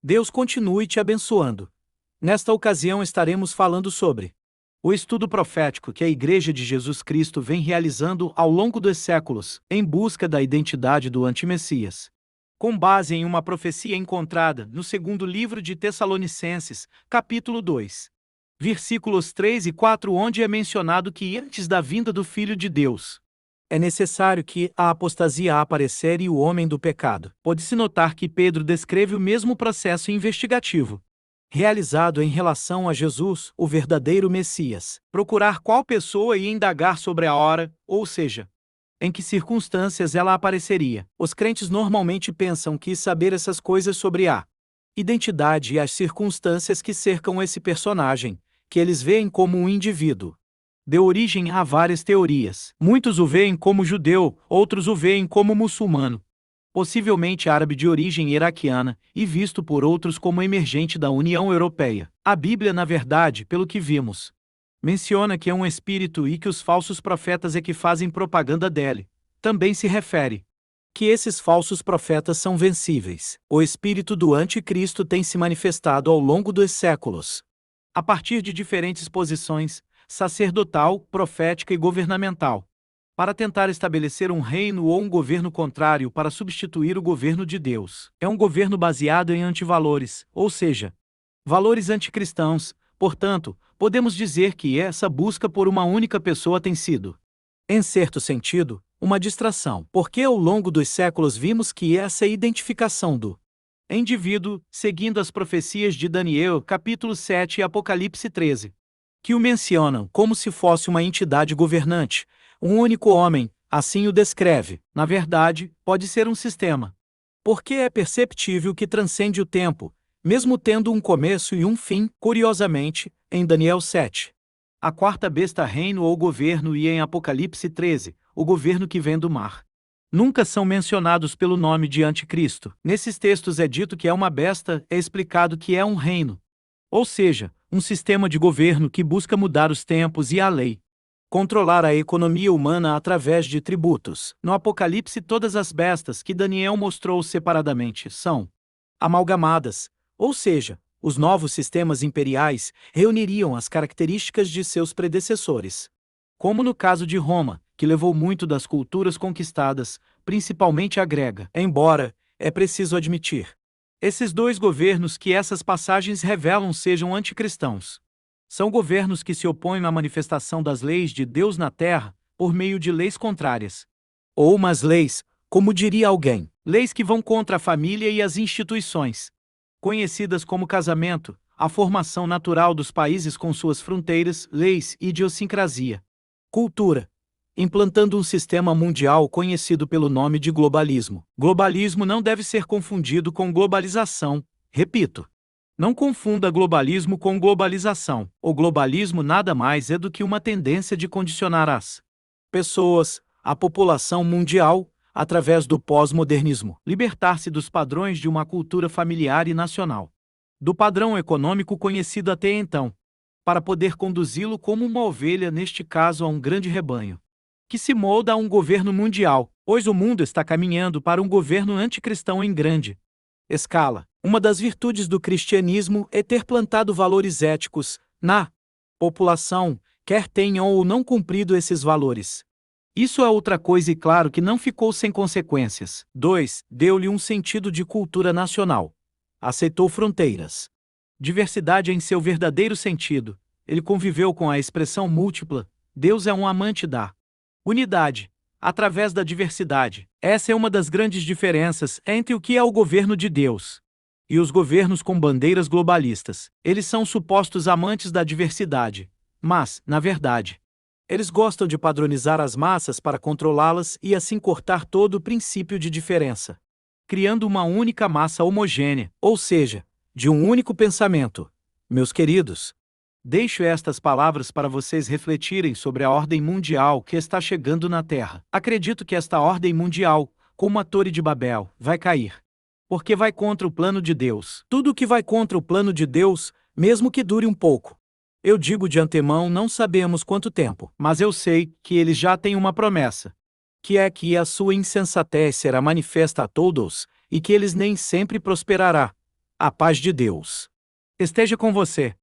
Deus continue te abençoando. Nesta ocasião estaremos falando sobre o estudo profético que a Igreja de Jesus Cristo vem realizando ao longo dos séculos, em busca da identidade do antimessias. Com base em uma profecia encontrada no segundo livro de Tessalonicenses, capítulo 2, versículos 3 e 4, onde é mencionado que antes da vinda do Filho de Deus, é necessário que a apostasia aparecer e o homem do pecado. Pode-se notar que Pedro descreve o mesmo processo investigativo realizado em relação a Jesus, o verdadeiro Messias. Procurar qual pessoa e indagar sobre a hora, ou seja, em que circunstâncias ela apareceria. Os crentes normalmente pensam que saber essas coisas sobre a identidade e as circunstâncias que cercam esse personagem, que eles veem como um indivíduo, deu origem a várias teorias. Muitos o veem como judeu, outros o veem como muçulmano, possivelmente árabe de origem iraquiana, e visto por outros como emergente da União Europeia. A Bíblia, na verdade, pelo que vimos, menciona que é um espírito e que os falsos profetas é que fazem propaganda dele. Também se refere que esses falsos profetas são vencíveis. O espírito do anticristo tem se manifestado ao longo dos séculos, a partir de diferentes posições, sacerdotal, profética e governamental, para tentar estabelecer um reino ou um governo contrário para substituir o governo de Deus. É um governo baseado em antivalores, ou seja, valores anticristãos. Portanto, podemos dizer que essa busca por uma única pessoa tem sido, em certo sentido, uma distração, porque ao longo dos séculos vimos que essa identificação do indivíduo, seguindo as profecias de Daniel, capítulo 7 e Apocalipse 13, que o mencionam como se fosse uma entidade governante, um único homem, assim o descreve. Na verdade, pode ser um sistema, porque é perceptível que transcende o tempo, mesmo tendo um começo e um fim. Curiosamente, em Daniel 7, a quarta besta reino ou governo, e em Apocalipse 13, o governo que vem do mar, nunca são mencionados pelo nome de anticristo. Nesses textos é dito que é uma besta, é explicado que é um reino, ou seja, um sistema de governo que busca mudar os tempos e a lei, controlar a economia humana através de tributos. No Apocalipse, todas as bestas que Daniel mostrou separadamente são amalgamadas, ou seja, os novos sistemas imperiais reuniriam as características de seus predecessores. Como no caso de Roma, que levou muito das culturas conquistadas, principalmente a grega. Embora, é preciso admitir, esses dois governos que essas passagens revelam sejam anticristãos, são governos que se opõem à manifestação das leis de Deus na terra por meio de leis contrárias. Ou umas leis, como diria alguém, leis que vão contra a família e as instituições, conhecidas como casamento, a formação natural dos países com suas fronteiras, leis e idiosincrasia, cultura, implantando um sistema mundial conhecido pelo nome de globalismo. Globalismo não deve ser confundido com globalização. Repito, não confunda globalismo com globalização. O globalismo nada mais é do que uma tendência de condicionar as pessoas, a população mundial, através do pós-modernismo, libertar-se dos padrões de uma cultura familiar e nacional, do padrão econômico conhecido até então, para poder conduzi-lo como uma ovelha, neste caso a um grande rebanho, que se molda a um governo mundial, pois o mundo está caminhando para um governo anticristão em grande escala. Uma das virtudes do cristianismo é ter plantado valores éticos na população, quer tenham ou não cumprido esses valores. Isso é outra coisa, e claro que não ficou sem consequências. 2. Deu-lhe um sentido de cultura nacional. Aceitou fronteiras. Diversidade em seu verdadeiro sentido. Ele conviveu com a expressão múltipla. Deus é um amante da unidade, através da diversidade. Essa é uma das grandes diferenças entre o que é o governo de Deus e os governos com bandeiras globalistas. Eles são supostos amantes da diversidade, mas, na verdade, eles gostam de padronizar as massas para controlá-las e assim cortar todo o princípio de diferença, criando uma única massa homogênea, ou seja, de um único pensamento. Meus queridos, deixo estas palavras para vocês refletirem sobre a ordem mundial que está chegando na Terra. Acredito que esta ordem mundial, como a Torre de Babel, vai cair, porque vai contra o plano de Deus. Tudo que vai contra o plano de Deus, mesmo que dure um pouco. Eu digo de antemão, não sabemos quanto tempo, mas eu sei que eles já têm uma promessa, que é que a sua insensatez será manifesta a todos, e que eles nem sempre prosperará. A paz de Deus esteja com você.